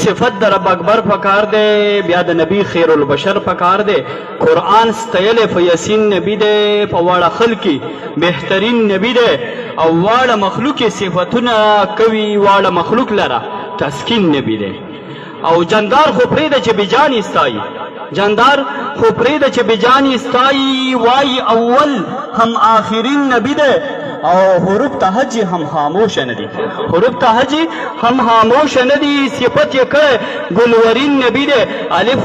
صفت د رب اکبر پکار دی، بیا د نبی خیر البشر پکار دی. قرآن ستیلی په یاسین نبی دی، په واړه خلکې بهترین نبی دی او واړه مخلوق صفتونه کوي، واړه مخلوق لره تسکین نبی دی. او جاندار خو پرېږده چې بېجانې ستایي، جاندار خو پرېږده چې بېجانې ستایي، وایي اول هم آخرین نبی دی او حروف تهجی هم خاموشه نه دي، حروف تهجی هم خاموشه نه دي. صفت یې کړی ګلورین نبی دی، الف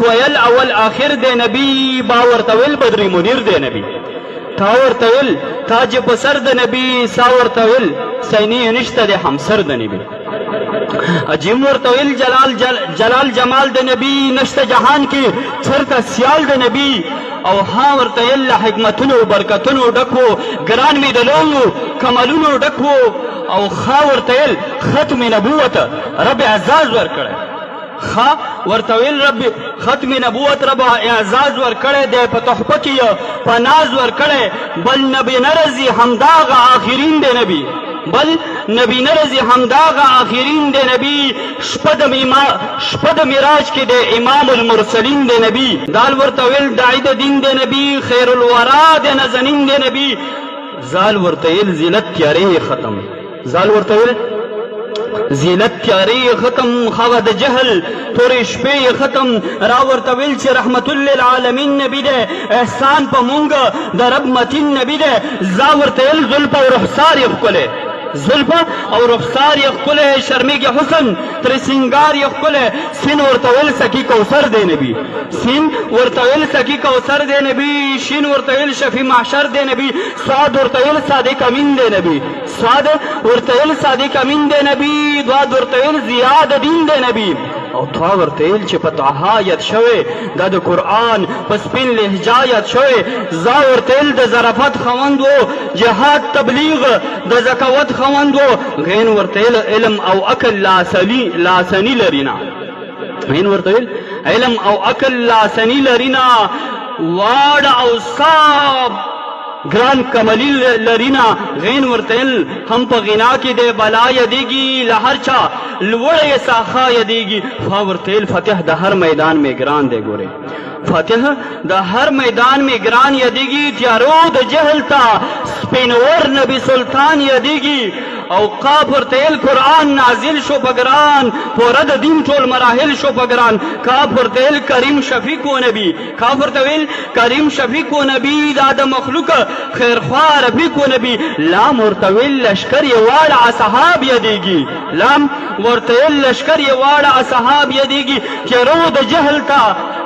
ویل اول آخر دی نبی، با ورته ویل بدر منیر دی نبی، تا ورته ویل تاج په سر د نبی، سا ورته ویل سینې نشته دی همسر د نبی، عجیم ورته ویل جلال جمال د نبی، نشته جهان کې چرته سیال د نبی. او ها ورته ویل حکمتونو برکتونو ډکو، ګران مې د لویو کمالونو ډکو. او خا ورته ویل ختم نبوت رب اعزاز ورکړی، خا ورته ویل رب ختم نبوت رب اعزاز ورکړی دی، په تحفه کې په ناز ورکړی. بل نبی نرزي همداغه آخرین دی نبی، بل نبی نرزي همداغه آخرین دی نبی. شپه د معراج کې دی امام المرسلین دی نبی. دال ورته ویل داعی د دین دی نبی، خیر الورا دی نازنین دی نبی. زال ورته ویل زینت تیارې ختم، زال ورته ویل زینت تیارې ختم، خوا د جهل تورې شپې ختم. را ورته ویل چې رحمت للعالمین نبی دی، احسان په مونږ د رب متین نبی دی. زا ورته ویل زلف او رخسار یې ښکلی، زلف او رخسار یې ښکلی، شرمیږي حسن تر سنگار یې ښکلی. سین ورته ویل سکی کوثر دی نبی، سین ورته ویل سکی کوثر دی نبی. شین ورته ویل شفیع محشر دی نبی. صاد ورته ویل صادق امین دی نبی، صاد ورته ویل صادق امین دی نبی. ضاد ورته ویل زیاد دین دی نبی. او تا ورته ویل چې په طه یاد شوی دا د قرآن په سپین لهجه یاد شوی. زا ورته ویل د ظرافت خوند و، جهاد تبلیغ د زکوت خوند و. غین ورته ویل علم او عقل لاسنی لرینا، غین ورته ویل علم او عقل لاسنی لرینا. واړه او صاب ګران کملی لرینا. غین ورته ویل هم په غنا کې دی بلا یادېږي، له هر چا لوړه ساخا یادېږي. فا ورته ویل فتح د هر میدان میں ګران دی ګورې، فتح د هر میدان میں ګران یادېږي. تیارو د جهل تا سپینور نبی سلطان یادېږي. او قاف ورته ویل قرآن نازل شو په ګران، پوره د دین ټول مراحل شو په ګران. کاف ورته ویل کریم شفیق و نبی، کاف ورته ویل کریم شفیق و نبی، دا د مخلوق خیرخوا رفیق و نبی. لام ورته ویل لشکر یې واړه اصحاب یادېږي، لام ورته ویل لشکر یې واړه اصحاب یادېږي. تیارو د جهل تا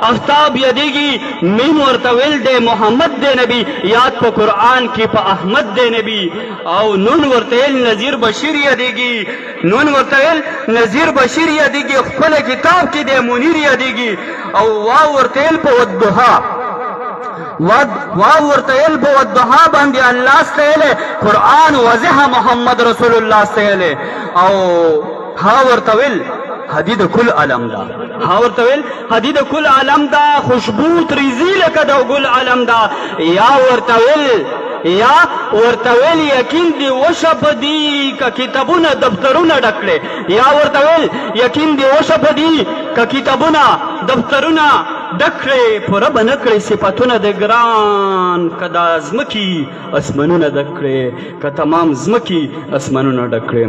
افتاب یادېږي. میم ورته ویل دی محمد دی نبی، یاد په قرآن کې په احمد دی نبی. او نون ورته ویل نذیر بشیر یادېږي، نون ورته ویل نذیر بشیر یادېږي. خپل کتاب کې دی منیر یادېږي. او واو ورته ویل په ودها، واو ورته ویل په ودها باندې الله ستایلی، قرآن وضح محمد رسول الله ستایلی. او ها ورته ویل حدید کل عالم دا، ها ورته ویل حدید کل عالم دا، خوشبو تریزی لکه د ګل عالم دا. یا ورته ویل یقین دی وشه په دې که کتابونه دفترونه ډکړي، یا ورته ویل یقین دی وشه په دې که کتابونه دفترونه ډکړي. پوره به نه کړي صفتونه د ګران، که دا ځمکې اسمانونه ډک کړي، که تمام ځمکې اسمانونه ډک کړي.